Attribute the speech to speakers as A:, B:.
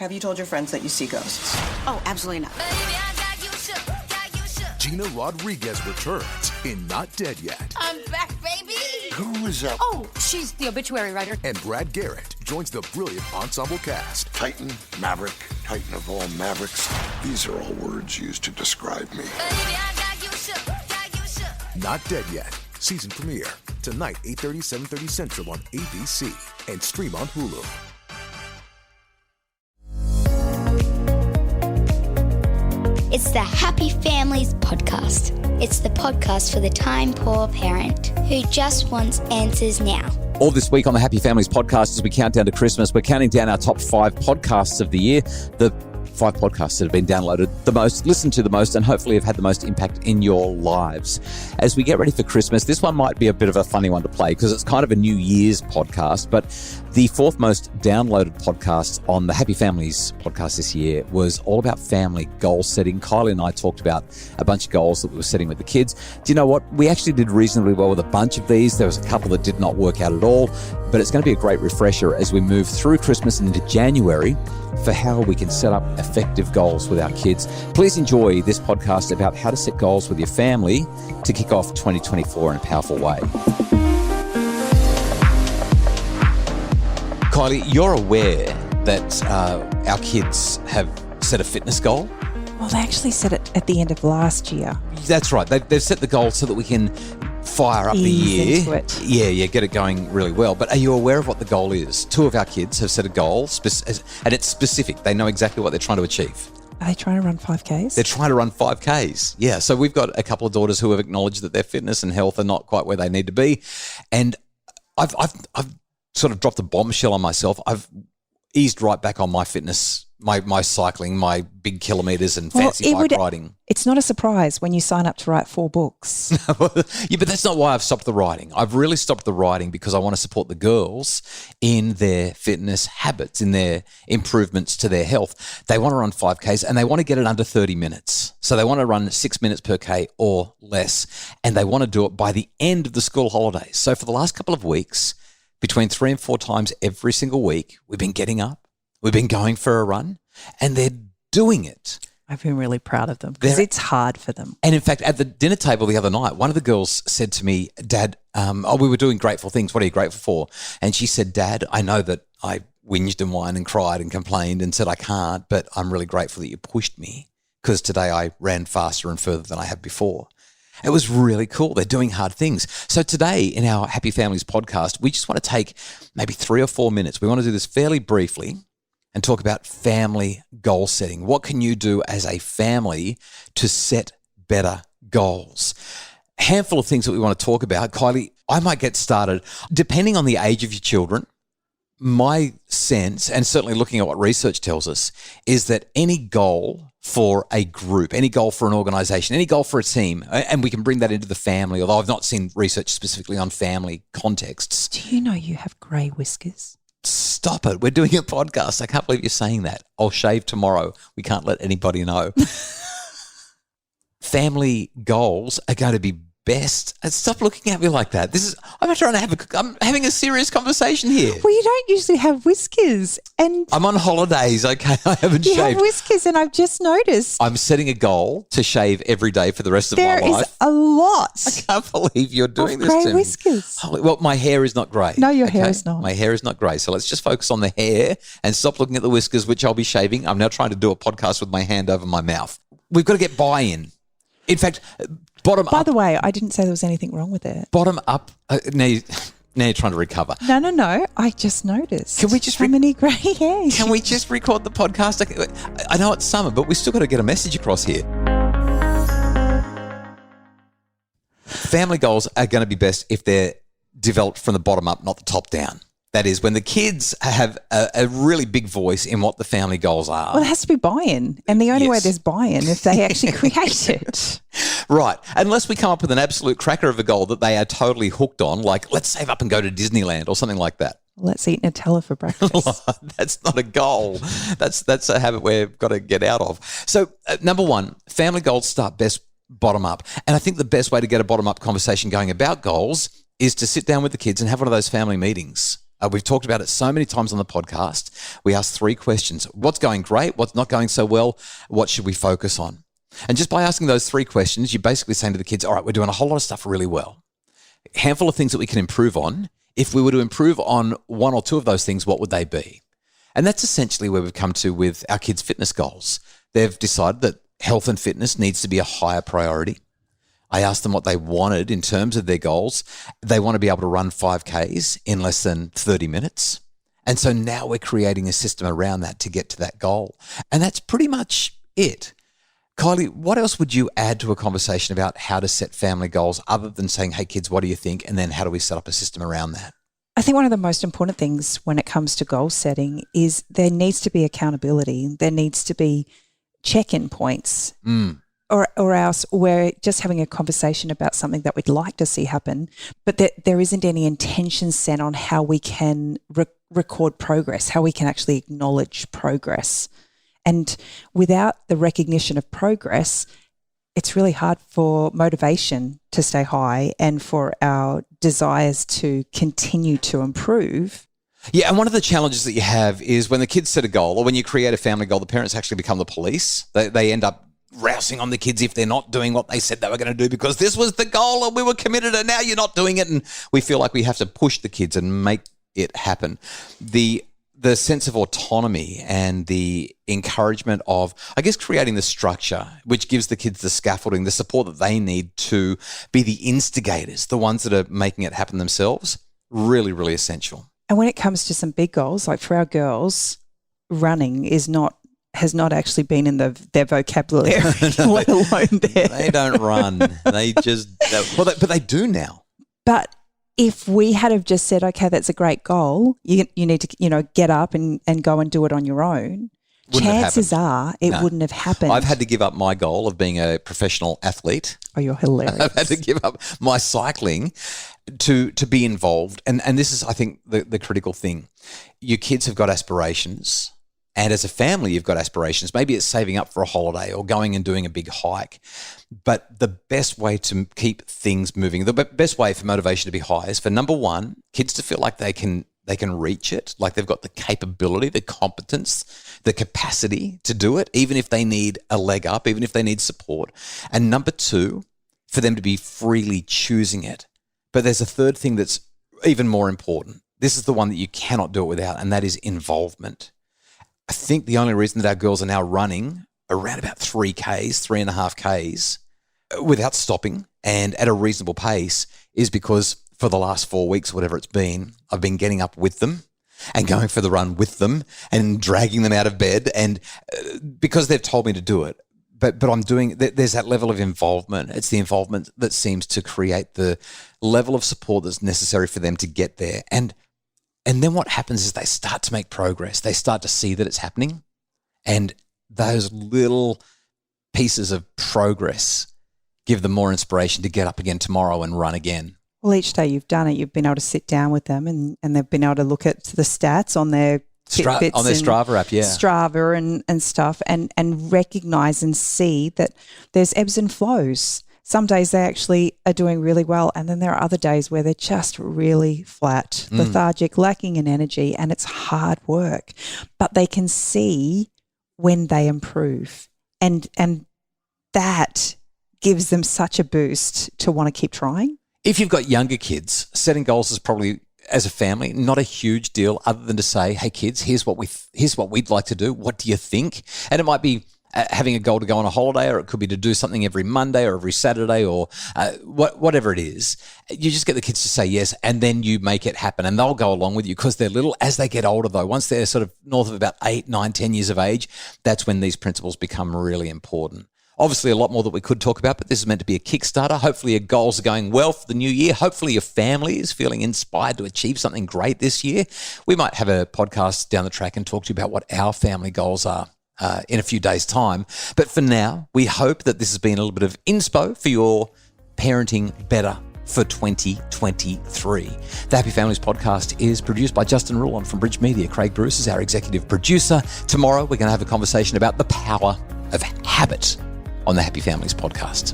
A: Have you told your friends that you see ghosts?
B: Oh, absolutely not.
C: Gina Rodriguez returns in Not Dead Yet.
B: I'm back, baby.
D: Who is that?
B: Oh, she's the obituary writer.
C: And Brad Garrett joins the brilliant ensemble cast.
D: Titan, Maverick, Titan of all Mavericks. These are all words used to describe me.
C: Not Dead Yet. Season premiere. Tonight, 8:30, 7:30 Central on ABC. And stream on Hulu.
E: It's the Happy Families podcast. It's the podcast for the time-poor parent who just wants answers now.
F: All this week on the Happy Families podcast, as we count down to Christmas, we're counting down our top 5 podcasts of the year. The 5 podcasts that have been downloaded the most, listened to the most, and hopefully have had the most impact in your lives. As we get ready for Christmas, this one might be a bit of a funny one to play because it's kind of a New Year's podcast, but the 4th most downloaded podcast on the Happy Families podcast this year was all about family goal setting. Kylie and I talked about a bunch of goals that we were setting with the kids. Do you know what? We actually did reasonably well with a bunch of these. There was a couple that did not work out at all, but it's going to be a great refresher as we move through Christmas and into January for how we can set up effective goals with our kids. Please enjoy this podcast about how to set goals with your family to kick off 2024 in a powerful way. Kylie, you're aware that our kids have set a fitness goal?
G: Well, they actually set it at the end of last year.
F: That's right. They've set the goal so that we can fire up the year.
G: Into it.
F: Yeah, get it going really well. But are you aware of what the goal is? 2 of our kids have set a goal, and it's specific. They know exactly what they're trying to achieve.
G: Are they trying to run 5Ks?
F: They're trying to run 5Ks. Yeah, so we've got a couple of daughters who have acknowledged that their fitness and health are not quite where they need to be. And I've sort of dropped a bombshell on myself. I've eased right back on my fitness, my cycling, my big kilometres and fancy bike riding.
G: It's not a surprise when you sign up to write 4 books.
F: Yeah, but that's not why I've stopped the riding. I've really stopped the riding because I want to support the girls in their fitness habits, in their improvements to their health. They want to run 5Ks and they want to get it under 30 minutes. So they want to run 6 minutes per K or less, and they want to do it by the end of the school holidays. So for the last couple of weeks, between 3 and 4 times every single week, we've been getting up, we've been going for a run, and they're doing it.
G: I've been really proud of them because it's hard for them.
F: And in fact, at the dinner table the other night, one of the girls said to me, Dad, we were doing grateful things. What are you grateful for? And she said, Dad, I know that I whinged and whined and cried and complained and said I can't, but I'm really grateful that you pushed me because today I ran faster and further than I have before. It was really cool. They're doing hard things. So today in our Happy Families podcast, we just want to take maybe 3 or 4 minutes. We want to do this fairly briefly and talk about family goal setting. What can you do as a family to set better goals? A handful of things that we want to talk about. Kylie, I might get started. Depending on the age of your children, my sense, and certainly looking at what research tells us, is that any goal for a group, any goal for an organization, any goal for a team, and we can bring that into the family, although I've not seen research specifically on family contexts.
G: Do you know you have grey whiskers?
F: Stop it. We're doing a podcast. I can't believe you're saying that. I'll shave tomorrow. We can't let anybody know. Family goals are going to be best. And stop looking at me like that. I'm having a serious conversation here.
G: Well, you don't usually have whiskers. And
F: I'm on holidays, okay? I haven't
G: you
F: shaved.
G: have whiskers and I've just noticed.
F: I'm setting a goal to shave every day for the rest of my life.
G: There is a lot.
F: I can't believe you're doing this
G: grey
F: to me.
G: whiskers.
F: Well, my hair is not grey.
G: No, your hair is not.
F: My hair is not grey. So let's just focus on the hair and stop looking at the whiskers, which I'll be shaving. I'm now trying to do a podcast with my hand over my mouth. We've got to get buy-in. In fact, bottom up.
G: By the way, I didn't say there was anything wrong with it.
F: Bottom up. Now you're trying to recover.
G: No. I just noticed.
F: Can we just
G: how many grey hairs?
F: Can we just record the podcast? I know it's summer, but we still got to get a message across here. Family goals are going to be best if they're developed from the bottom up, not the top down. That is, when the kids have a really big voice in what the family goals are.
G: Well, it has to be buy-in. And the only way there's buy-in if they actually create it.
F: Right. Unless we come up with an absolute cracker of a goal that they are totally hooked on, like let's save up and go to Disneyland or something like that.
G: Let's eat Nutella for breakfast.
F: That's not a goal. That's a habit we've got to get out of. So number one, family goals start best bottom up. And I think the best way to get a bottom up conversation going about goals is to sit down with the kids and have one of those family meetings We've talked about it so many times on the podcast. We ask 3 questions. What's going great? What's not going so well? What should we focus on? And just by asking those 3 questions, you're basically saying to the kids, all right, we're doing a whole lot of stuff really well. A handful of things that we can improve on. If we were to improve on 1 or 2 of those things, what would they be? And that's essentially where we've come to with our kids' fitness goals. They've decided that health and fitness needs to be a higher priority. I asked them what they wanted in terms of their goals. They want to be able to run 5Ks in less than 30 minutes. And so now we're creating a system around that to get to that goal. And that's pretty much it. Kylie, what else would you add to a conversation about how to set family goals other than saying, hey, kids, what do you think? And then how do we set up a system around that?
G: I think one of the most important things when it comes to goal setting is there needs to be accountability. There needs to be check-in points. Or else we're just having a conversation about something that we'd like to see happen, but there isn't any intention set on how we can record progress, how we can actually acknowledge progress. And without the recognition of progress, it's really hard for motivation to stay high and for our desires to continue to improve.
F: Yeah, and one of the challenges that you have is when the kids set a goal or when you create a family goal, the parents actually become the police. They end up rousing on the kids if they're not doing what they said they were going to do because this was the goal and we were committed and now you're not doing it. And we feel like we have to push the kids and make it happen. The sense of autonomy and the encouragement of, I guess, creating the structure which gives the kids the scaffolding, the support that they need to be the instigators, the ones that are making it happen themselves, really, really essential.
G: And when it comes to some big goals, like for our girls, running has not actually been in their vocabulary, let alone there.
F: They don't run. They just, but they do now.
G: But if we had have just said, okay, that's a great goal, you need to, get up and go and do it on your own, chances are it wouldn't have happened.
F: I've had to give up my goal of being a professional athlete.
G: Oh, you're hilarious.
F: I've had to give up my cycling to be involved. And this is, I think, the critical thing. Your kids have got aspirations. And as a family, you've got aspirations. Maybe it's saving up for a holiday or going and doing a big hike. But the best way to keep things moving, the best way for motivation to be high is for, number one, kids to feel like they can reach it, like they've got the capability, the competence, the capacity to do it, even if they need a leg up, even if they need support. And number two, for them to be freely choosing it. But there's a third thing that's even more important. This is the one that you cannot do it without, and that is involvement. I think the only reason that our girls are now running around about 3.5 Ks without stopping and at a reasonable pace is because for the last 4 weeks, whatever it's been, I've been getting up with them and going for the run with them and dragging them out of bed, and because they've told me to do it. But I'm doing, there's that level of involvement. It's the involvement that seems to create the level of support that's necessary for them to get there. And then what happens is they start to make progress. They start to see that it's happening. And those little pieces of progress give them more inspiration to get up again tomorrow and run again.
G: Well, each day you've done it, you've been able to sit down with them and they've been able to look at the stats on their Fitbits
F: on their Strava app, yeah.
G: Strava and stuff and recognise and see that there's ebbs and flows. Some days they actually are doing really well, and then there are other days where they're just really flat, lethargic, lacking in energy, and it's hard work. But they can see when they improve, and that gives them such a boost to want to keep trying. If
F: you've got younger kids, setting goals is probably, as a family, not a huge deal other than to say, hey, kids, here's what we'd like to do. What do you think? And it might be having a goal to go on a holiday, or it could be to do something every Monday or every Saturday, or whatever it is. You just get the kids to say yes, and then you make it happen, and they'll go along with you because they're little. As they get older, though, once they're sort of north of about 8, 9, 10 years of age, that's when these principles become really important. Obviously, a lot more that we could talk about, but this is meant to be a Kickstarter. Hopefully your goals are going well for the new year. Hopefully your family is feeling inspired to achieve something great this year. We might have a podcast down the track and talk to you about what our family goals are in a few days' time. But for now, we hope that this has been a little bit of inspo for your parenting better for 2023. The Happy Families podcast is produced by Justin Rulon from Bridge Media. Craig Bruce is our executive producer. Tomorrow, we're going to have a conversation about the power of habit on the Happy Families podcast.